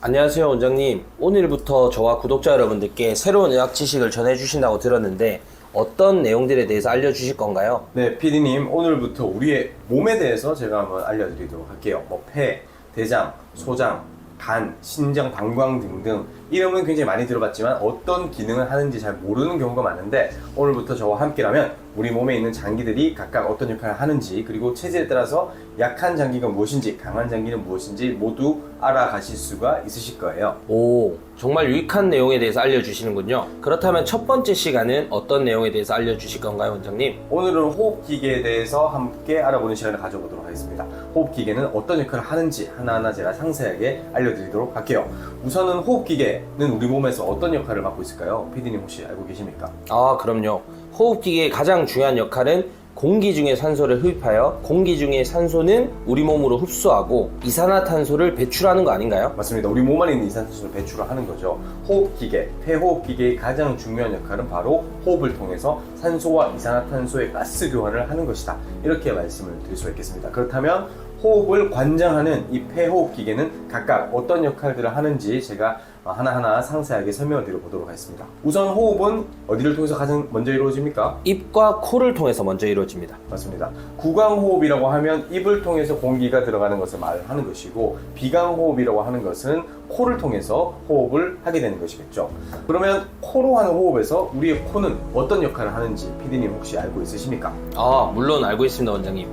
안녕하세요, 원장님. 오늘부터 저와 구독자 여러분들께 새로운 의학 지식을 전해주신다고 들었는데 어떤 내용들에 대해서 알려주실 건가요? 네, PD님, 오늘부터 우리의 몸에 대해서 제가 한번 알려드리도록 할게요. 폐, 대장, 소장, 간, 신장, 방광 등등 이름은 굉장히 많이 들어봤지만 어떤 기능을 하는지 잘 모르는 경우가 많은데 오늘부터 저와 함께라면 우리 몸에 있는 장기들이 각각 어떤 역할을 하는지 그리고 체질에 따라서 약한 장기가 무엇인지 강한 장기는 무엇인지 모두 알아가실 수가 있으실 거예요. 오, 정말 유익한 내용에 대해서 알려주시는군요. 그렇다면 첫 번째 시간은 어떤 내용에 대해서 알려주실 건가요, 원장님? 오늘은 호흡기계에 대해서 함께 알아보는 시간을 가져보도록 하겠습니다. 호흡기계는 어떤 역할을 하는지 하나하나 제가 상세하게 알려드리도록 할게요. 우선은 호흡기계는 우리 몸에서 어떤 역할을 맡고 있을까요? PD님 혹시 알고 계십니까? 아, 그럼요. 호흡기계의 가장 중요한 역할은 공기 중에 산소를 흡입하여 공기 중에 산소는 우리 몸으로 흡수하고 이산화탄소를 배출하는 거 아닌가요? 맞습니다. 우리 몸 안에 있는 이산화탄소를 배출을 하는 거죠. 호흡기계, 폐호흡기계의 가장 중요한 역할은 바로 호흡을 통해서 산소와 이산화탄소의 가스 교환을 하는 것이다. 이렇게 말씀을 드릴 수가 있겠습니다. 그렇다면 호흡을 관장하는 이 폐호흡기계는 각각 어떤 역할들을 하는지 제가 하나하나 상세하게 설명을 드려보도록 하겠습니다. 우선 호흡은 어디를 통해서 가장 먼저 이루어집니까? 입과 코를 통해서 먼저 이루어집니다. 맞습니다. 구강호흡이라고 하면 입을 통해서 공기가 들어가는 것을 말하는 것이고 비강호흡이라고 하는 것은 코를 통해서 호흡을 하게 되는 것이겠죠. 그러면 코로 하는 호흡에서 우리의 코는 어떤 역할을 하는지 PD님 혹시 알고 있으십니까? 아, 물론 알고 있습니다, 원장님.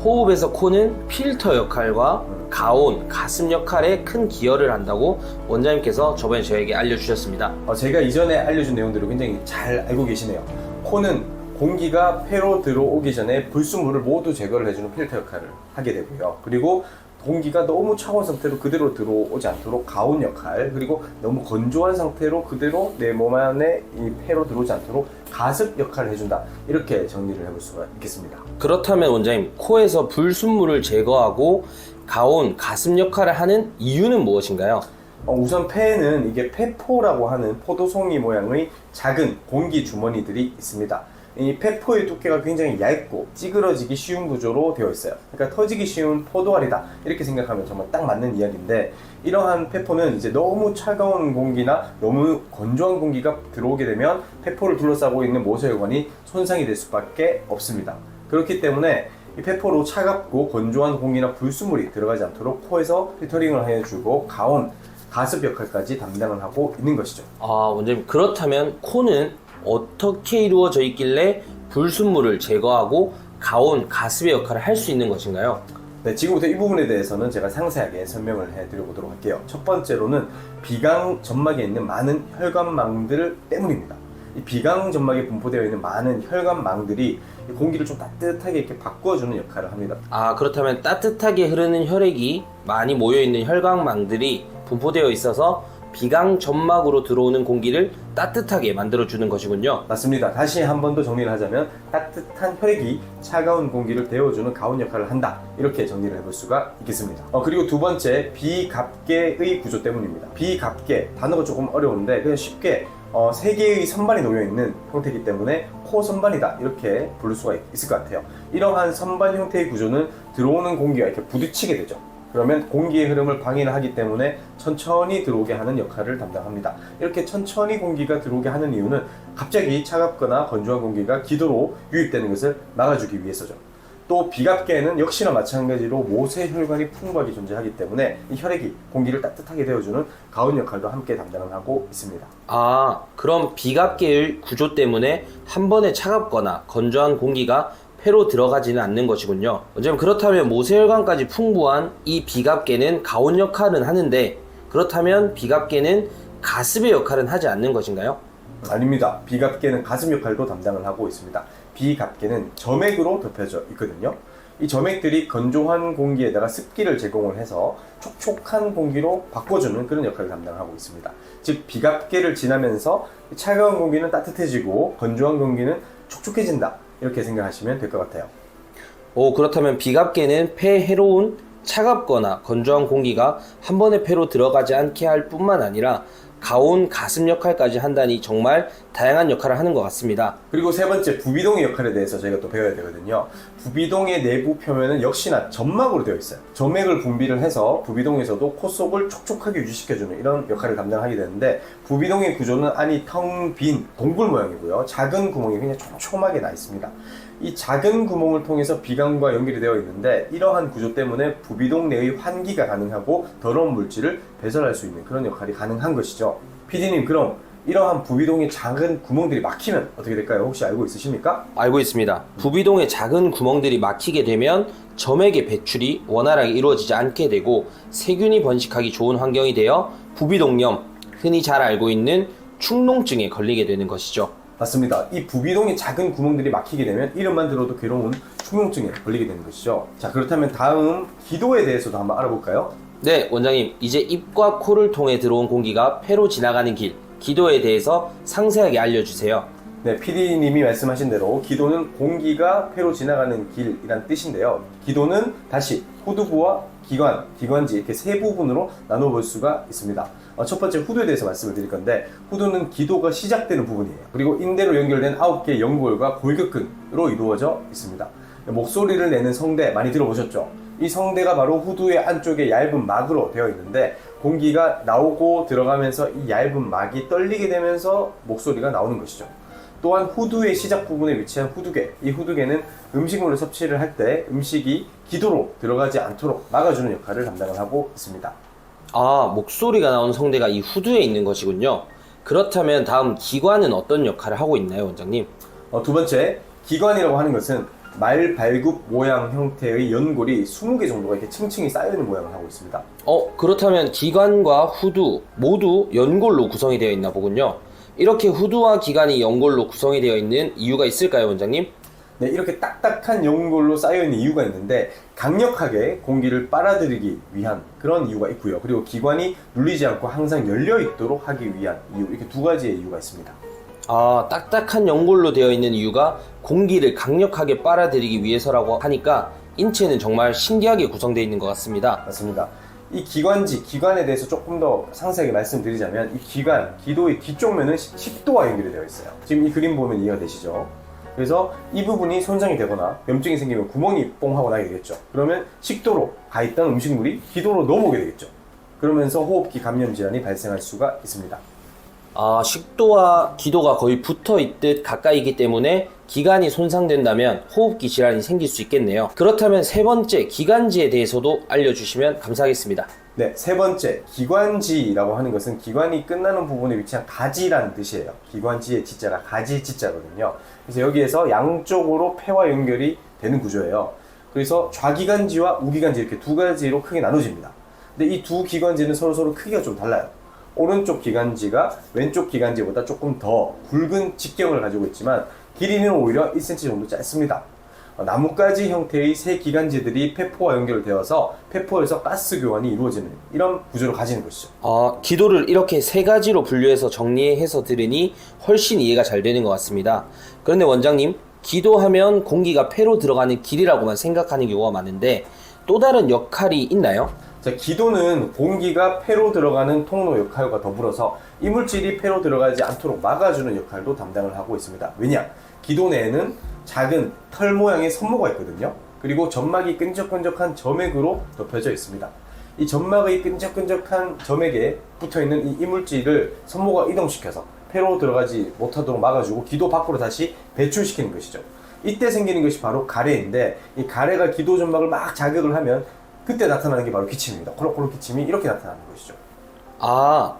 호흡에서 코는 필터 역할과 가온, 가슴 역할에 큰 기여를 한다고 원장님께서 저번에 저에게 알려주셨습니다. 제가 이전에 알려준 내용들을 굉장히 잘 알고 계시네요. 코는 공기가 폐로 들어오기 전에 불순물을 모두 제거를 해주는 필터 역할을 하게 되고요. 그리고 공기가 너무 차가운 상태로 그대로 들어오지 않도록 가온 역할, 그리고 너무 건조한 상태로 그대로 내 몸 안에 이 폐로 들어오지 않도록 가습 역할을 해준다. 이렇게 정리를 해볼 수가 있겠습니다. 그렇다면 원장님, 코에서 불순물을 제거하고 가온, 가슴 역할을 하는 이유는 무엇인가요? 우선 폐에는 이게 폐포라고 하는 포도송이 모양의 작은 공기 주머니들이 있습니다. 이 폐포의 두께가 굉장히 얇고 찌그러지기 쉬운 구조로 되어 있어요. 그러니까 터지기 쉬운 포도알이다 이렇게 생각하면 정말 딱 맞는 이야기인데, 이러한 폐포는 이제 너무 차가운 공기나 너무 건조한 공기가 들어오게 되면 폐포를 둘러싸고 있는 모세혈관이 손상이 될 수밖에 없습니다. 그렇기 때문에 이 폐포로 차갑고 건조한 공기나 불순물이 들어가지 않도록 코에서 필터링을 해주고 가온, 가습 역할까지 담당을 하고 있는 것이죠. 아, 원장님, 그렇다면 코는 어떻게 이루어져 있길래 불순물을 제거하고 가온, 가습의 역할을 할 수 있는 것인가요? 네, 지금부터 이 부분에 대해서는 제가 상세하게 설명을 해드려보도록 할게요. 첫 번째로는 비강 점막에 있는 많은 혈관망들 때문입니다. 이 비강 점막에 분포되어 있는 많은 혈관망들이 공기를 좀 따뜻하게 이렇게 바꿔주는 역할을 합니다. 아, 그렇다면 따뜻하게 흐르는 혈액이 많이 모여있는 혈관망들이 분포되어 있어서 비강 점막으로 들어오는 공기를 따뜻하게 만들어주는 것이군요. 맞습니다. 다시 한 번 더 정리를 하자면 따뜻한 혈액이 차가운 공기를 데워주는 가온 역할을 한다. 이렇게 정리를 해볼 수가 있겠습니다. 그리고 두 번째, 비갑계의 구조 때문입니다. 비갑계, 단어가 조금 어려운데 그냥 쉽게 세 개의 선반이 놓여있는 형태이기 때문에 코 선반이다 이렇게 부를 수가 있을 것 같아요. 이러한 선반 형태의 구조는 들어오는 공기가 이렇게 부딪히게 되죠. 그러면 공기의 흐름을 방해를 하기 때문에 천천히 들어오게 하는 역할을 담당합니다. 이렇게 천천히 공기가 들어오게 하는 이유는 갑자기 차갑거나 건조한 공기가 기도로 유입되는 것을 막아주기 위해서죠. 또 비갑계에는 역시나 마찬가지로 모세혈관이 풍부하게 존재하기 때문에 이 혈액이 공기를 따뜻하게 데워주는 가온 역할도 함께 담당을 하고 있습니다. 아, 그럼 비갑계의 구조 때문에 한 번에 차갑거나 건조한 공기가 폐로 들어가지는 않는 것이군요. 원장님, 그렇다면 모세혈관까지 풍부한 이 비갑계는 가온 역할은 하는데 그렇다면 비갑계는 가습의 역할은 하지 않는 것인가요? 아닙니다. 비갑계는 가슴 역할도 담당을 하고 있습니다. 비갑계는 점액으로 덮여져 있거든요. 이 점액들이 건조한 공기에다가 습기를 제공을 해서 촉촉한 공기로 바꿔주는 그런 역할을 담당하고 있습니다. 즉 비갑계를 지나면서 차가운 공기는 따뜻해지고 건조한 공기는 촉촉해진다. 이렇게 생각하시면 될 것 같아요. 그렇다면 비갑계는 폐에 해로운 차갑거나 건조한 공기가 한 번에 폐로 들어가지 않게 할 뿐만 아니라 가온, 가슴 역할까지 한다니 정말 다양한 역할을 하는 것 같습니다. 그리고 세 번째, 부비동의 역할에 대해서 저희가 또 배워야 되거든요. 부비동의 내부 표면은 역시나 점막으로 되어 있어요. 점액을 분비를 해서 부비동에서도 코 속을 촉촉하게 유지시켜주는 이런 역할을 담당하게 되는데, 부비동의 구조는 안이 텅 빈 동굴 모양이고요. 작은 구멍이 그냥 촘촘하게 나 있습니다. 이 작은 구멍을 통해서 비강과 연결이 되어 있는데, 이러한 구조 때문에 부비동 내의 환기가 가능하고 더러운 물질을 배설할 수 있는 그런 역할이 가능한 것이죠. PD님, 그럼 이러한 부비동의 작은 구멍들이 막히면 어떻게 될까요? 혹시 알고 있으십니까? 알고 있습니다. 부비동의 작은 구멍들이 막히게 되면 점액의 배출이 원활하게 이루어지지 않게 되고 세균이 번식하기 좋은 환경이 되어 부비동염, 흔히 잘 알고 있는 축농증에 걸리게 되는 것이죠. 맞습니다. 이 부비동의 작은 구멍들이 막히게 되면 이름만 들어도 괴로운 축농증에 걸리게 되는 것이죠. 자, 그렇다면 다음 기도에 대해서도 한번 알아볼까요? 네, 원장님. 이제 입과 코를 통해 들어온 공기가 폐로 지나가는 길, 기도에 대해서 상세하게 알려주세요. 네, PD님이 말씀하신 대로 기도는 공기가 폐로 지나가는 길이란 뜻인데요. 기도는 다시 후두부와 기관지 이렇게 세 부분으로 나눠볼 수가 있습니다. 첫 번째 후두에 대해서 말씀을 드릴 건데, 후두는 기도가 시작되는 부분이에요. 그리고 인대로 연결된 9개의 연골과 골격근으로 이루어져 있습니다. 목소리를 내는 성대 많이 들어보셨죠? 이 성대가 바로 후두의 안쪽에 얇은 막으로 되어 있는데, 공기가 나오고 들어가면서 이 얇은 막이 떨리게 되면서 목소리가 나오는 것이죠. 또한 후두의 시작 부분에 위치한 후두개, 이 후두개는 음식물을 섭취를 할 때 음식이 기도로 들어가지 않도록 막아주는 역할을 담당을 하고 있습니다. 아, 목소리가 나오는 성대가 이 후두에 있는 것이군요. 그렇다면 다음 기관은 어떤 역할을 하고 있나요, 원장님? 두 번째, 기관이라고 하는 것은 말발굽 모양 형태의 연골이 20개 정도가 이렇게 층층이 쌓여있는 모양을 하고 있습니다. 그렇다면 기관과 후두 모두 연골로 구성이 되어 있나 보군요. 이렇게 후두와 기관이 연골로 구성이 되어 있는 이유가 있을까요, 원장님? 네, 이렇게 딱딱한 연골로 쌓여있는 이유가 있는데, 강력하게 공기를 빨아들이기 위한 그런 이유가 있고요. 그리고 기관이 눌리지 않고 항상 열려있도록 하기 위한 이유, 이렇게 두 가지의 이유가 있습니다. 아, 딱딱한 연골로 되어 있는 이유가 공기를 강력하게 빨아들이기 위해서라고 하니까 인체는 정말 신기하게 구성되어 있는 것 같습니다. 맞습니다. 이 기관에 대해서 조금 더 상세하게 말씀드리자면, 이 기도의 뒤쪽 면은 식도와 연결이 되어 있어요. 지금 이 그림 보면 이해가 되시죠? 그래서 이 부분이 손상이 되거나 염증이 생기면 구멍이 뽕 하고 나게 되겠죠. 그러면 식도로 가 있던 음식물이 기도로 넘어오게 되겠죠. 그러면서 호흡기 감염 질환이 발생할 수가 있습니다. 아, 식도와 기도가 거의 붙어 있듯 가까이 있기 때문에 기관이 손상된다면 호흡기 질환이 생길 수 있겠네요. 그렇다면 세 번째 기관지에 대해서도 알려주시면 감사하겠습니다. 네, 세 번째, 기관지라고 하는 것은 기관이 끝나는 부분에 위치한 가지라는 뜻이에요. 기관지의 지자가 가지 지자거든요. 그래서 여기에서 양쪽으로 폐와 연결이 되는 구조예요. 그래서 좌기관지와 우기관지 이렇게 두 가지로 크게 나눠집니다. 근데 이 두 기관지는 서로 크기가 좀 달라요. 오른쪽 기관지가 왼쪽 기관지보다 조금 더 굵은 직경을 가지고 있지만 길이는 오히려 1cm 정도 짧습니다. 나뭇가지 형태의 세 기관지들이 폐포와 연결되어서 폐포에서 가스 교환이 이루어지는 이런 구조를 가지는 것이죠. 기도를 이렇게 세 가지로 분류해서 정리해서 들으니 훨씬 이해가 잘 되는 것 같습니다. 그런데 원장님, 기도하면 공기가 폐로 들어가는 길이라고만 생각하는 경우가 많은데 또 다른 역할이 있나요? 자, 기도는 공기가 폐로 들어가는 통로 역할과 더불어서 이물질이 폐로 들어가지 않도록 막아주는 역할도 담당을 하고 있습니다. 왜냐? 기도 내에는 작은 털 모양의 섬모가 있거든요. 그리고 점막이 끈적끈적한 점액으로 덮여져 있습니다. 이 점막의 끈적끈적한 점액에 붙어있는 이 이물질을 섬모가 이동시켜서 폐로 들어가지 못하도록 막아주고 기도 밖으로 다시 배출시키는 것이죠. 이때 생기는 것이 바로 가래인데, 이 가래가 기도 점막을 막 자극을 하면 그때 나타나는 게 바로 기침입니다. 콜록콜록 기침이 이렇게 나타나는 것이죠.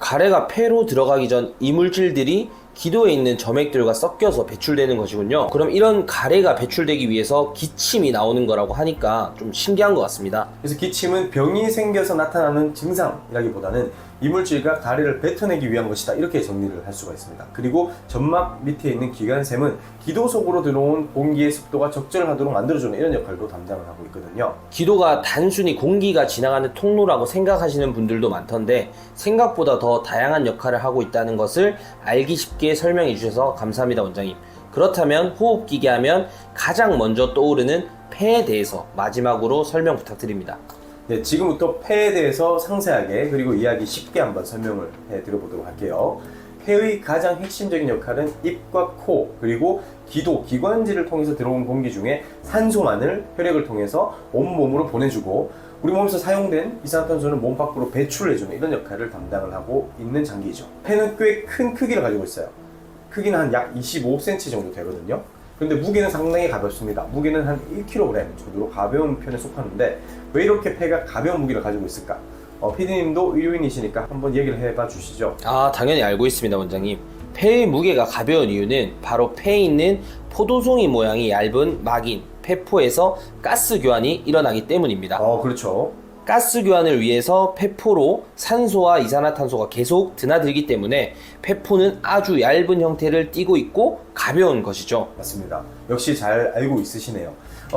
가래가 폐로 들어가기 전 이물질들이 기도에 있는 점액들과 섞여서 배출되는 것이군요. 그럼 이런 가래가 배출되기 위해서 기침이 나오는 거라고 하니까 좀 신기한 것 같습니다. 그래서 기침은 병이 생겨서 나타나는 증상이라기보다는 이물질과 가래를 뱉어내기 위한 것이다, 이렇게 정리를 할 수가 있습니다. 그리고 점막 밑에 있는 기관샘은 기도 속으로 들어온 공기의 습도가 적절하도록 만들어주는 이런 역할도 담당을 하고 있거든요. 기도가 단순히 공기가 지나가는 통로라고 생각하시는 분들도 많던데 생각보다 더 다양한 역할을 하고 있다는 것을 알기 쉽게 설명해 주셔서 감사합니다, 원장님. 그렇다면 호흡기계 하면 가장 먼저 떠오르는 폐에 대해서 마지막으로 설명 부탁드립니다. 네, 지금부터 폐에 대해서 상세하게 그리고 이야기 쉽게 한번 설명을 해드려보도록 할게요. 폐의 가장 핵심적인 역할은 입과 코 그리고 기도, 기관지를 통해서 들어온 공기 중에 산소만을 혈액을 통해서 온몸으로 보내주고 우리 몸에서 사용된 이산화탄소는 몸 밖으로 배출해주는 이런 역할을 담당을 하고 있는 장기이죠. 폐는 꽤 큰 크기를 가지고 있어요. 크기는 한 약 25cm 정도 되거든요. 그런데 무게는 상당히 가볍습니다. 무게는 한 1kg 정도로 가벼운 편에 속하는데 왜 이렇게 폐가 가벼운 무게를 가지고 있을까? PD님도 의료인이시니까 한번 얘기를 해봐 주시죠. 당연히 알고 있습니다, 원장님. 폐의 무게가 가벼운 이유는 바로 폐에 있는 포도송이 모양이 얇은 막인 폐포에서 가스 교환이 일어나기 때문입니다. 그렇죠. 가스 교환을 위해서 폐포로 산소와 이산화탄소가 계속 드나들기 때문에 폐포는 아주 얇은 형태를 띠고 있고 가벼운 것이죠. 맞습니다. 역시 잘 알고 있으시네요.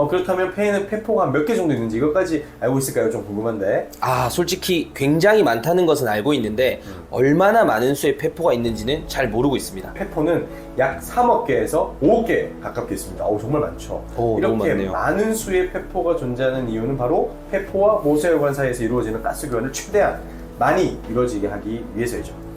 그렇다면 폐에는 폐포가 몇 개 정도 있는지 이것까지 알고 있을까요? 좀 궁금한데. 솔직히 굉장히 많다는 것은 알고 있는데 얼마나 많은 수의 폐포가 있는지는 잘 모르고 있습니다. 폐포는 약 3억 개에서 5억 개 가깝게 있습니다. 정말 많죠. 너무 이렇게 많네요. 많은 수의 폐포가 존재하는 이유는 바로 폐포와 모세혈관 사이에서 이루어지는 가스 교환을 최대한 많이 이루어지게 하기 위해서이죠.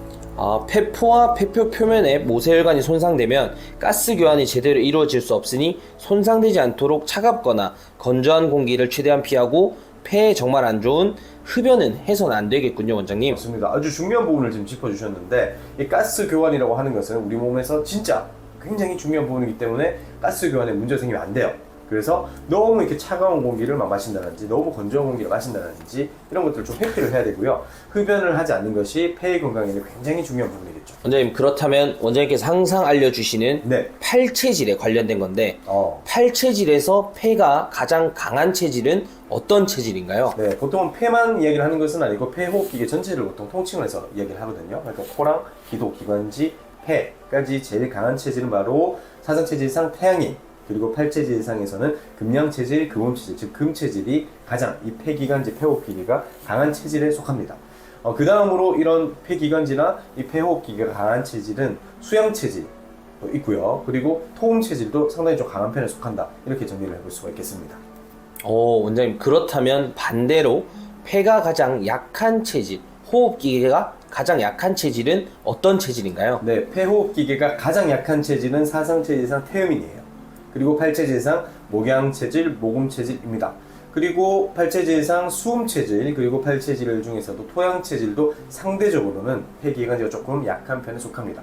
폐포와 폐표 표면에 모세혈관이 손상되면 가스 교환이 제대로 이루어질 수 없으니 손상되지 않도록 차갑거나 건조한 공기를 최대한 피하고 폐에 정말 안 좋은 흡연은 해서는 안 되겠군요, 원장님. 맞습니다. 아주 중요한 부분을 지금 짚어주셨는데 이 가스 교환이라고 하는 것은 우리 몸에서 진짜 굉장히 중요한 부분이기 때문에 가스 교환에 문제가 생기면 안 돼요. 그래서 너무 이렇게 차가운 공기를 마신다든지 너무 건조한 공기를 마신다든지 이런 것들을 좀 회피를 해야 되고요. 흡연을 하지 않는 것이 폐의 건강에는 굉장히 중요한 부분이겠죠. 원장님, 그렇다면 원장님께서 항상 알려주시는 네. 팔체질에 관련된 건데 팔체질에서 폐가 가장 강한 체질은 어떤 체질인가요? 네, 보통은 폐만 이야기를 하는 것은 아니고 폐호흡기계 전체를 보통 통칭을 해서 이야기를 하거든요. 그러니까 코랑 기도, 기관지, 폐까지 제일 강한 체질은 바로 사상체질상 태양인, 그리고 팔체질상에서는 금양체질, 금음체질, 즉 금체질이 가장 이 폐기관지, 폐호흡기계가 강한 체질에 속합니다. 그 다음으로 이런 폐기관지나 이 폐호흡기계가 강한 체질은 수양체질도 있고요. 그리고 토음체질도 상당히 좀 강한 편에 속한다. 이렇게 정리를 해볼 수가 있겠습니다. 원장님, 그렇다면 반대로 폐가 가장 약한 체질, 호흡기계가 가장 약한 체질은 어떤 체질인가요? 네, 폐호흡기계가 가장 약한 체질은 사상체질상 태음인이에요. 그리고 팔체질상 목양체질, 모금체질입니다. 그리고 팔체질상 수음체질, 그리고 팔체질 중에서도 토양체질도 상대적으로는 폐기관지가 조금 약한 편에 속합니다.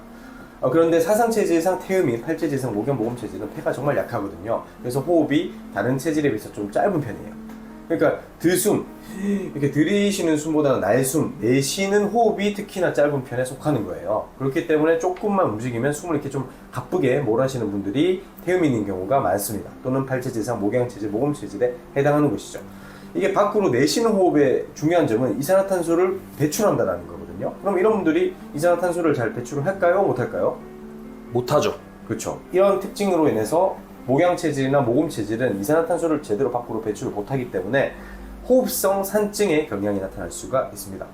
그런데 사상체질상 태음인, 팔체질상 목양, 모금체질은 폐가 정말 약하거든요. 그래서 호흡이 다른 체질에 비해서 좀 짧은 편이에요. 그러니까 들숨, 이렇게 들이쉬는 숨보다는 날숨, 내쉬는 호흡이 특히나 짧은 편에 속하는 거예요. 그렇기 때문에 조금만 움직이면 숨을 이렇게 좀 가쁘게 몰아쉬는 분들이 태음인인 경우가 많습니다. 또는 팔체질상 목양체질, 모금체질에 해당하는 것이죠. 이게 밖으로 내쉬는 호흡의 중요한 점은 이산화탄소를 배출한다는 거거든요. 그럼 이런 분들이 이산화탄소를 잘 배출을 할까요? 못할까요? 못하죠. 그렇죠. 이런 특징으로 인해서 목양체질이나 모금체질은 이산화탄소를 제대로 밖으로 배출을 못하기 때문에 호흡성 산증의 경향이 나타날 수가 있습니다.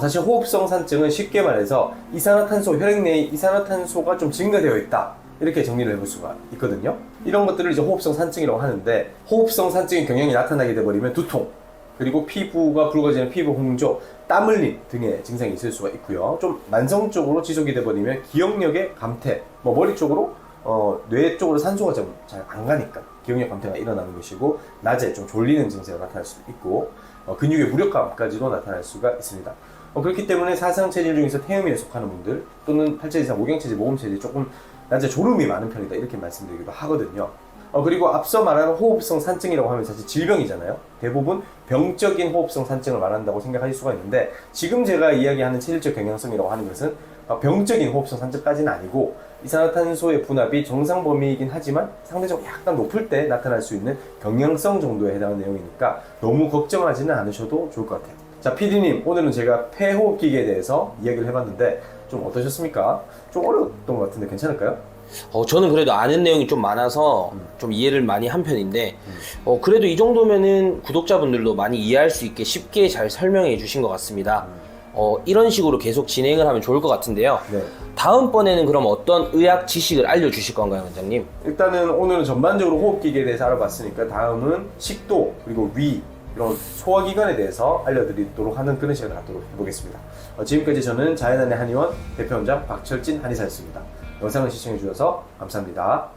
사실 호흡성 산증은 쉽게 말해서 이산화탄소, 혈액 내에 이산화탄소가 좀 증가되어 있다, 이렇게 정리를 해볼 수가 있거든요. 이런 것들을 이제 호흡성 산증이라고 하는데, 호흡성 산증의 경향이 나타나게 돼버리면 두통, 그리고 피부가 붉어지는 피부 홍조, 땀 흘림 등의 증상이 있을 수가 있고요. 좀 만성적으로 지속이 돼버리면 기억력의 감퇴, 머리 쪽으로 뇌 쪽으로 산소가 좀 잘 안 가니까 기억력 감퇴가 일어나는 것이고, 낮에 좀 졸리는 증세가 나타날 수도 있고, 근육의 무력감까지도 나타날 수가 있습니다. 그렇기 때문에 사상체질 중에서 태음인에 속하는 분들, 또는 팔체질상 목양체질, 모금체질이 조금 낮에 졸음이 많은 편이다, 이렇게 말씀드리기도 하거든요. 그리고 앞서 말하는 호흡성 산증이라고 하면 사실 질병이잖아요. 대부분 병적인 호흡성 산증을 말한다고 생각하실 수가 있는데, 지금 제가 이야기하는 체질적 경향성이라고 하는 것은 병적인 호흡성 산증까지는 아니고, 이산화탄소의 분압이 정상 범위이긴 하지만 상대적으로 약간 높을 때 나타날 수 있는 경향성 정도에 해당하는 내용이니까 너무 걱정하지는 않으셔도 좋을 것 같아요. 자, PD님, 오늘은 제가 폐호흡기계에 대해서 이야기를 해봤는데 좀 어떠셨습니까? 좀 어려웠던 것 같은데 괜찮을까요? 저는 그래도 아는 내용이 좀 많아서 좀 이해를 많이 한 편인데, 그래도 이 정도면은 구독자분들도 많이 이해할 수 있게 쉽게 잘 설명해 주신 것 같습니다. 이런 식으로 계속 진행을 하면 좋을 것 같은데요. 네. 다음번에는 그럼 어떤 의학 지식을 알려주실 건가요, 원장님? 일단은 오늘은 전반적으로 호흡기계에 대해서 알아봤으니까 다음은 식도, 그리고 위, 이런 소화기관에 대해서 알려드리도록 하는 그런 시간을 갖도록 해보겠습니다. 지금까지 저는 자연안의 한의원 대표원장 박철진 한의사였습니다. 영상을 시청해주셔서 감사합니다.